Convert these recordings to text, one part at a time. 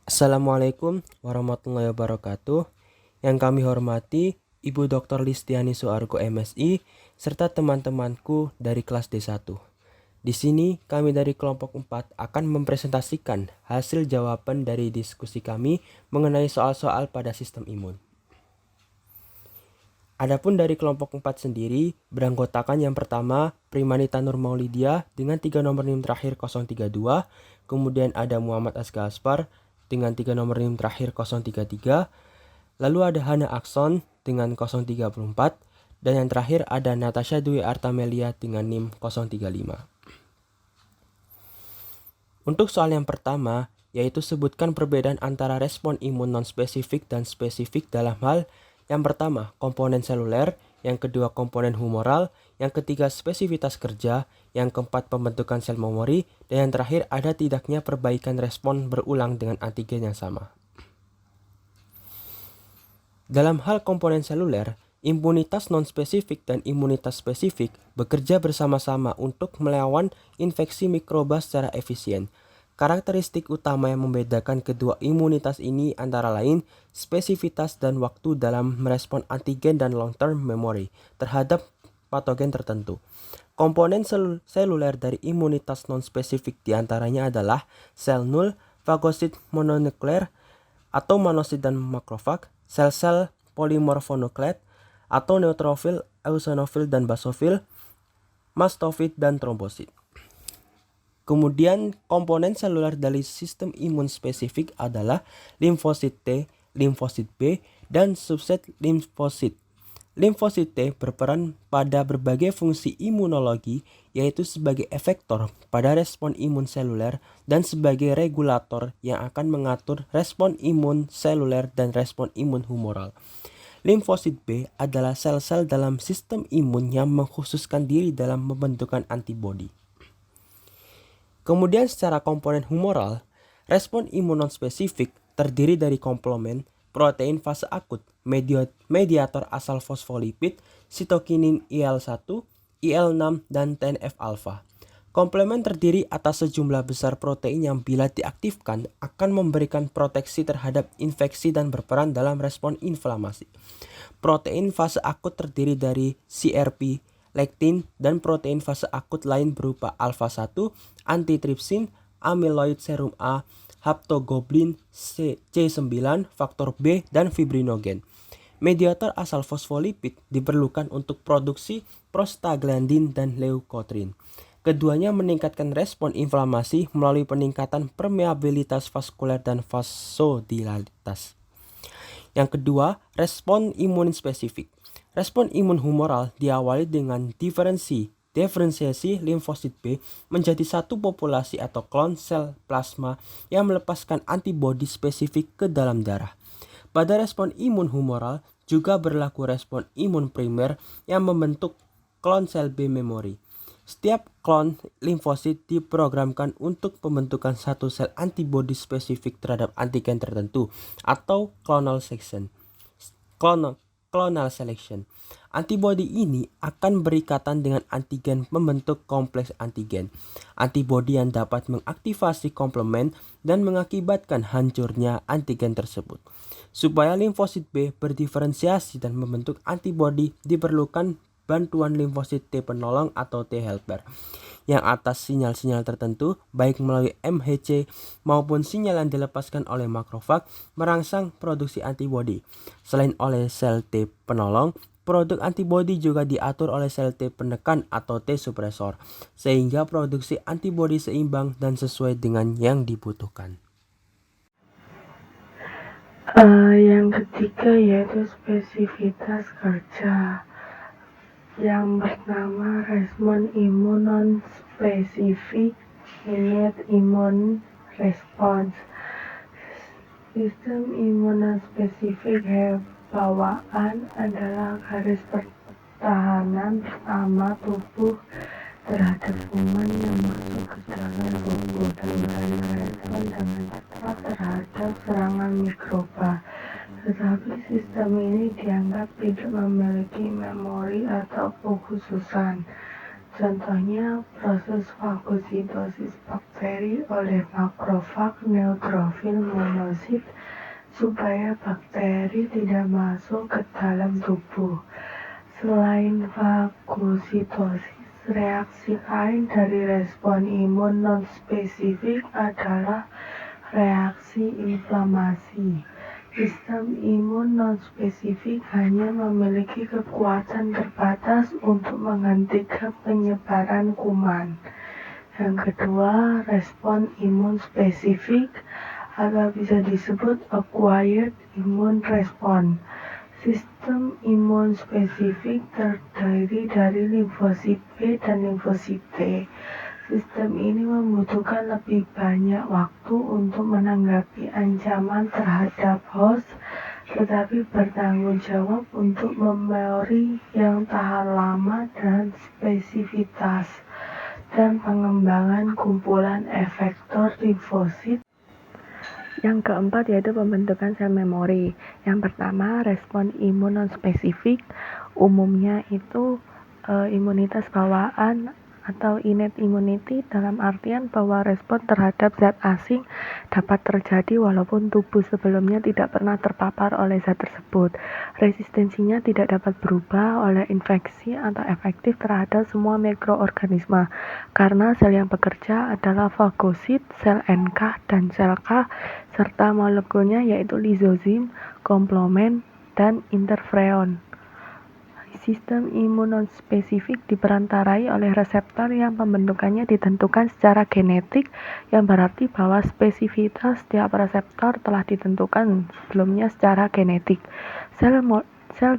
Assalamualaikum warahmatullahi wabarakatuh. Yang kami hormati Ibu Dr. Listiani Suargo MSI serta teman-temanku dari kelas D1. Di sini kami dari kelompok 4 akan mempresentasikan hasil jawaban dari diskusi kami mengenai soal-soal pada sistem imun. Adapun dari kelompok 4 sendiri beranggotakan yang pertama Primanita Nur Maulidia dengan 3 nomor NIM terakhir 032, kemudian ada Muhammad Asgaspar dengan 3 nomor NIM terakhir 033, lalu ada Hana Akson dengan 034, dan yang terakhir ada Natasha Dwi Artamelia dengan NIM 035. Untuk soal yang pertama, yaitu sebutkan perbedaan antara respon imun non-spesifik dan spesifik dalam hal yang pertama, komponen seluler, yang kedua, komponen humoral, yang ketiga, spesifitas kerja, yang keempat, pembentukan sel memori, dan yang terakhir, ada tidaknya perbaikan respon berulang dengan antigen yang sama. Dalam hal komponen seluler, imunitas non-spesifik dan imunitas spesifik bekerja bersama-sama untuk melawan infeksi mikroba secara efisien. Karakteristik utama yang membedakan kedua imunitas ini antara lain spesifitas dan waktu dalam merespon antigen dan long-term memory terhadap patogen tertentu. Komponen seluler dari imunitas non-spesifik diantaranya adalah sel nul, fagosit mononukleer atau monosit dan makrofag, sel-sel polimorfonukleat atau neutrofil, eosinofil dan basofil, mastofit dan trombosit. Kemudian komponen seluler dari sistem imun spesifik adalah limfosit T, limfosit B, dan subset limfosit. Limfosit T berperan pada berbagai fungsi imunologi, yaitu sebagai efektor pada respon imun seluler dan sebagai regulator yang akan mengatur respon imun seluler dan respon imun humoral. Limfosit B adalah sel-sel dalam sistem imun yang mengkhususkan diri dalam pembentukan antibodi. Kemudian secara komponen humoral, respon imun non-spesifik terdiri dari komplement, protein fase akut, mediator asal fosfolipid, sitokinin IL-1, IL-6, dan TNF-alfa. Komplement terdiri atas sejumlah besar protein yang bila diaktifkan akan memberikan proteksi terhadap infeksi dan berperan dalam respon inflamasi. Protein fase akut terdiri dari CRP, lektin, dan protein fase akut lain berupa alfa-1, antitripsin, amyloid serum A, haptoglobin C9, faktor B, dan fibrinogen. Mediator asal fosfolipid diperlukan untuk produksi prostaglandin dan leukotrin. Keduanya meningkatkan respon inflamasi melalui peningkatan permeabilitas vaskuler dan vasodilalitas. Yang kedua, respon imun spesifik. Respon imun humoral diawali dengan diferensiasi limfosit B menjadi satu populasi atau klon sel plasma yang melepaskan antibodi spesifik ke dalam darah. Pada respon imun humoral juga berlaku respon imun primer yang membentuk klon sel B memori. Setiap klon limfosit diprogramkan untuk pembentukan satu sel antibodi spesifik terhadap antigen tertentu atau clonal selection. Antibodi ini akan berikatan dengan antigen membentuk kompleks antigen. Antibodi yang dapat mengaktifasi komplement dan mengakibatkan hancurnya antigen tersebut. Supaya limfosit B berdiferensiasi dan membentuk antibodi diperlukan bantuan limfosit T penolong atau T helper yang atas sinyal-sinyal tertentu baik melalui MHC maupun sinyal yang dilepaskan oleh makrofag merangsang produksi antibodi. Selain oleh sel T penolong, produk antibodi juga diatur oleh sel T penekan atau T supresor sehingga produksi antibodi seimbang dan sesuai dengan yang dibutuhkan. Yang ketiga yaitu spesifitas kerja. Yang pertama, respon imun non-spesifik, innate immune response. Sistem imun non-spesifik bawaan adalah garis pertahanan pertama tubuh terhadap kuman yang masuk ke dalam tubuh dan merespon dengan cepat terhadap serangan mikroba. Tetapi sistem ini dianggap tidak memiliki memori atau pengkhususan. Contohnya, proses fagositosis bakteri oleh makrofag neutrofil monosit supaya bakteri tidak masuk ke dalam tubuh. Selain fagositosis, reaksi lain dari respon imun non-spesifik adalah reaksi inflamasi. Sistem imun non-spesifik hanya memiliki kekuatan terbatas untuk menghentikan penyebaran kuman. Yang kedua, respon imun spesifik atau bisa disebut acquired immune response. Sistem imun spesifik terdiri dari limfosit B dan limfosit T. Sistem ini membutuhkan lebih banyak waktu untuk menanggapi ancaman terhadap host, tetapi bertanggung jawab untuk memori yang tahan lama dan spesifitas, dan pengembangan kumpulan efektor limfosit. Yang keempat yaitu pembentukan sel memori. Yang pertama, respon imun non-spesifik, umumnya itu imunitas bawaan atau innate immunity, dalam artian bahwa respon terhadap zat asing dapat terjadi walaupun tubuh sebelumnya tidak pernah terpapar oleh zat tersebut. Resistensinya tidak dapat berubah oleh infeksi atau efektif terhadap semua mikroorganisme, karena sel yang bekerja adalah fagosit, sel NK, dan sel K, serta molekulnya yaitu lizozim, komplement, dan interferon. Sistem imun non-spesifik diperantarai oleh reseptor yang pembentukannya ditentukan secara genetik, yang berarti bahwa spesifitas setiap reseptor telah ditentukan sebelumnya secara genetik. Sel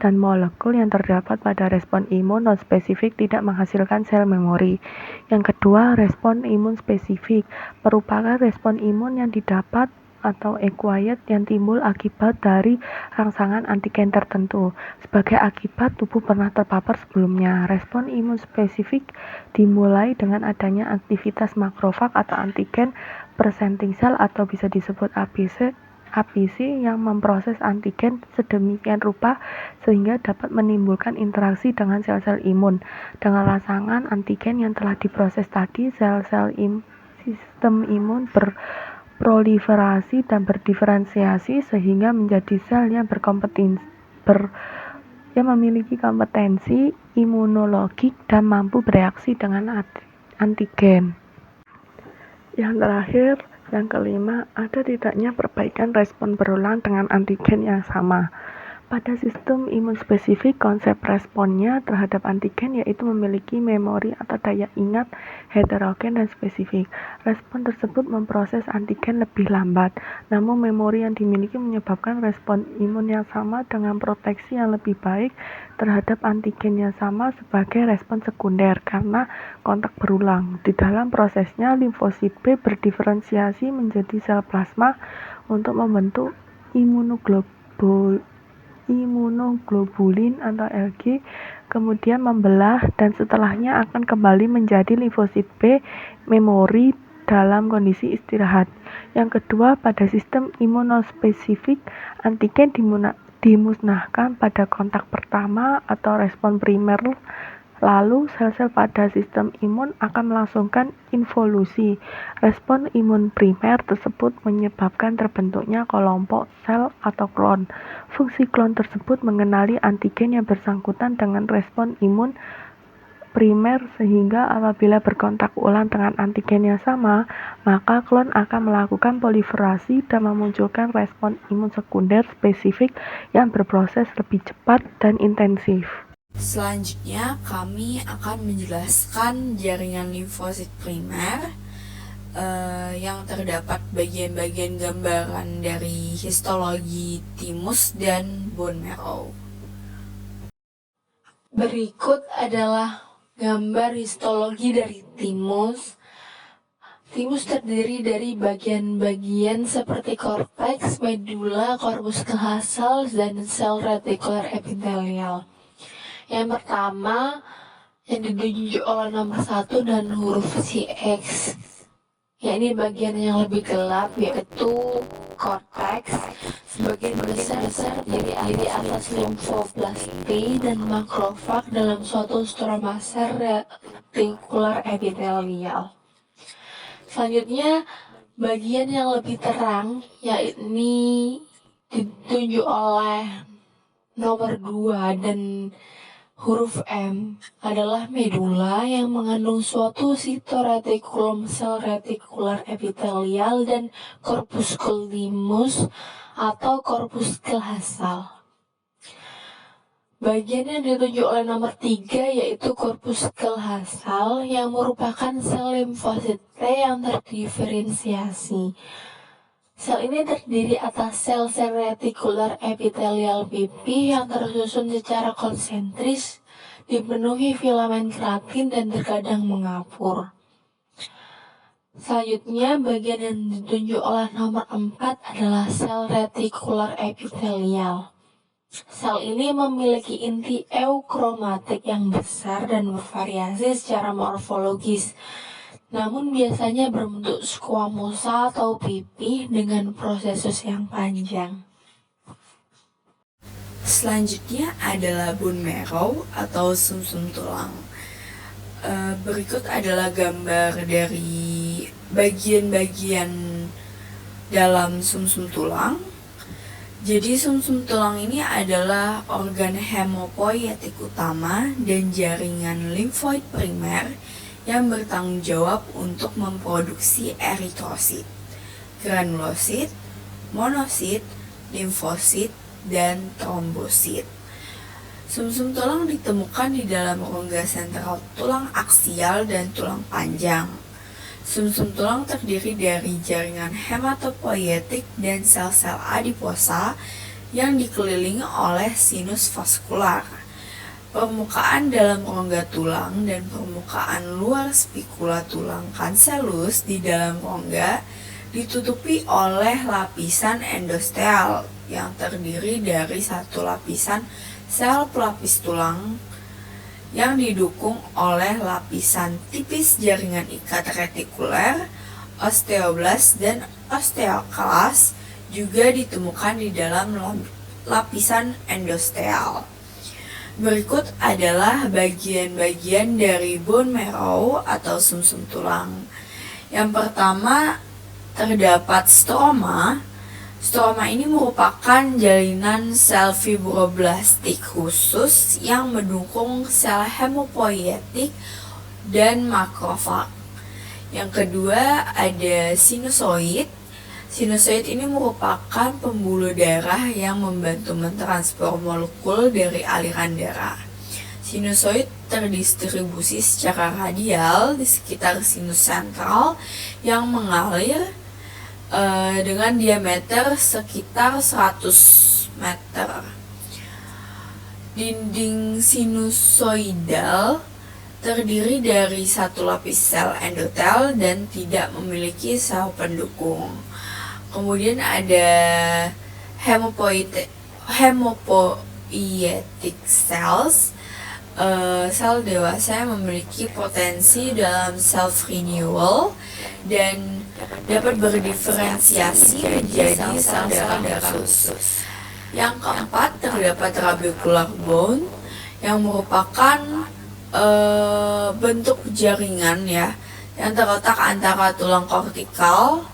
dan molekul yang terdapat pada respon imun non-spesifik tidak menghasilkan sel memori. Yang kedua, respon imun spesifik merupakan respon imun yang didapat atau acquired yang timbul akibat dari rangsangan antigen tertentu. Sebagai akibat, tubuh pernah terpapar sebelumnya. Respon imun spesifik dimulai dengan adanya aktivitas makrofag atau antigen presenting cell atau bisa disebut APC yang memproses antigen sedemikian rupa sehingga dapat menimbulkan interaksi dengan sel-sel imun. Dengan rangsangan antigen yang telah diproses tadi, sel-sel sistem imun berproliferasi dan berdiferensiasi sehingga menjadi sel yang memiliki kompetensi imunologik dan mampu bereaksi dengan antigen. Yang terakhir, yang kelima, ada tidaknya perbaikan respon berulang dengan antigen yang sama. Pada sistem imun spesifik, konsep responnya terhadap antigen yaitu memiliki memori atau daya ingat heterogen dan spesifik. Respon tersebut memproses antigen lebih lambat, namun memori yang dimiliki menyebabkan respon imun yang sama dengan proteksi yang lebih baik terhadap antigen yang sama sebagai respon sekunder karena kontak berulang. Di dalam prosesnya, limfosit B berdiferensiasi menjadi sel plasma untuk membentuk imunoglobulin atau Ig, kemudian membelah dan setelahnya akan kembali menjadi limfosit B memori dalam kondisi istirahat. Yang kedua, pada sistem imun non-spesifik, antigen dimusnahkan pada kontak pertama atau respon primer. Lalu, sel-sel pada sistem imun akan melangsungkan involusi. Respon imun primer tersebut menyebabkan terbentuknya kelompok sel atau klon. Fungsi klon tersebut mengenali antigen yang bersangkutan dengan respon imun primer sehingga apabila berkontak ulang dengan antigen yang sama, maka klon akan melakukan proliferasi dan memunculkan respon imun sekunder spesifik yang berproses lebih cepat dan intensif. Selanjutnya, kami akan menjelaskan jaringan limfosit primer yang terdapat bagian-bagian gambaran dari histologi timus dan bone marrow. Berikut adalah gambar histologi dari timus. Timus terdiri dari bagian-bagian seperti korteks, medula, korpus callosal, dan sel retikular epitelial. Yang pertama yang ditunjuk oleh nomor 1 dan huruf CX yakni bagian yang lebih gelap yaitu cortex. Sebagian besar terdiri atas limfoblasti dan makrofag dalam suatu stroma sel retikular epitelial. Selanjutnya, bagian yang lebih terang yakni ditunjuk oleh nomor 2 dan huruf M adalah medula yang mengandung suatu sitoretikulum sel retikular epitelial dan corpuscle thymus atau corpuscle hasal. Bagian yang ditunjuk oleh nomor 3 yaitu corpuscle hasal yang merupakan sel limfosit T yang terdiferensiasi. Sel ini terdiri atas sel-sel retikular epitelial pipih yang tersusun secara konsentris, dipenuhi filamen keratin dan terkadang mengapur. Selanjutnya, bagian yang ditunjuk oleh nomor 4 adalah sel retikular epitelial. Sel ini memiliki inti eukromatik yang besar dan bervariasi secara morfologis, namun biasanya berbentuk squamosa atau pipih dengan prosesus yang panjang. Selanjutnya adalah bone marrow atau sumsum tulang. Berikut adalah gambar dari bagian-bagian dalam sumsum tulang. Jadi sumsum tulang ini adalah organ hemopoietik utama dan jaringan limfoid primer yang bertanggung jawab untuk memproduksi eritrosit, granulosit, monosit, limfosit, dan trombosit. Sumsum tulang ditemukan di dalam rongga sentral tulang aksial dan tulang panjang. Sumsum tulang terdiri dari jaringan hematopoietik dan sel-sel adiposa yang dikelilingi oleh sinus vaskular. Permukaan dalam rongga tulang dan permukaan luar spikula tulang cancellus di dalam rongga ditutupi oleh lapisan endosteal yang terdiri dari satu lapisan sel pelapis tulang yang didukung oleh lapisan tipis jaringan ikat retikuler, osteoblast, dan osteoklas juga ditemukan di dalam lapisan endosteal. Berikut adalah bagian-bagian dari bone marrow atau sumsum tulang. Yang pertama, terdapat stroma. Stroma ini merupakan jalinan sel fibroblastik khusus yang mendukung sel hemopoietik dan makrofag. Yang kedua, ada sinusoid. Sinusoid ini merupakan pembuluh darah yang membantu mentransfer molekul dari aliran darah. Sinusoid terdistribusi secara radial di sekitar sinus sentral yang mengalir dengan diameter sekitar 100 meter. Dinding sinusoidal terdiri dari satu lapis sel endotel dan tidak memiliki sel pendukung. Kemudian ada hemopoietic cells. Sel dewasa yang memiliki potensi dalam self renewal dan dapat berdiferensiasi menjadi sel darah khusus. Yang keempat, terdapat trabecular bone yang merupakan bentuk jaringan ya yang terletak antara tulang kortikal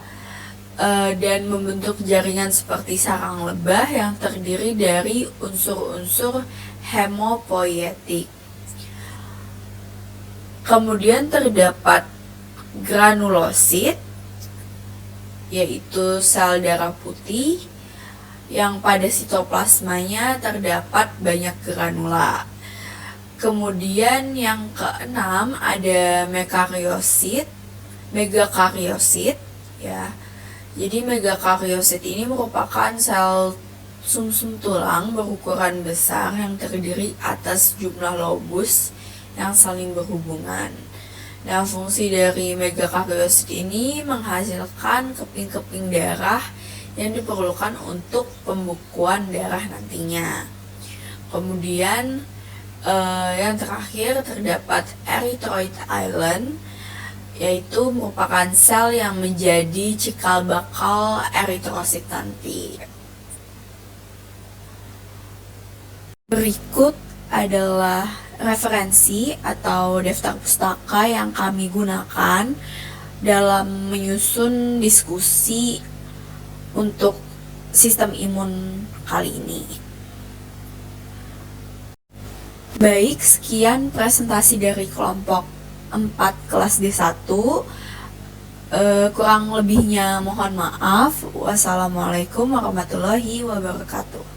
dan membentuk jaringan seperti sarang lebah yang terdiri dari unsur-unsur hemopoietik. Kemudian terdapat granulosit, yaitu sel darah putih yang pada sitoplasmanya terdapat banyak granula. Kemudian yang keenam ada megakaryosit ya. Jadi megakaryosit ini merupakan sel sumsum tulang berukuran besar yang terdiri atas jumlah lobus yang saling berhubungan. Nah, fungsi dari megakaryosit ini menghasilkan keping-keping darah yang diperlukan untuk pembekuan darah nantinya. Kemudian yang terakhir terdapat erythroid island yaitu merupakan sel yang menjadi cikal bakal eritrosit nanti. Berikut adalah referensi atau daftar pustaka yang kami gunakan dalam menyusun diskusi untuk sistem imun kali ini. Baik, sekian presentasi dari kelompok 4 kelas D1. Kurang lebihnya mohon maaf. Wassalamualaikum warahmatullahi wabarakatuh.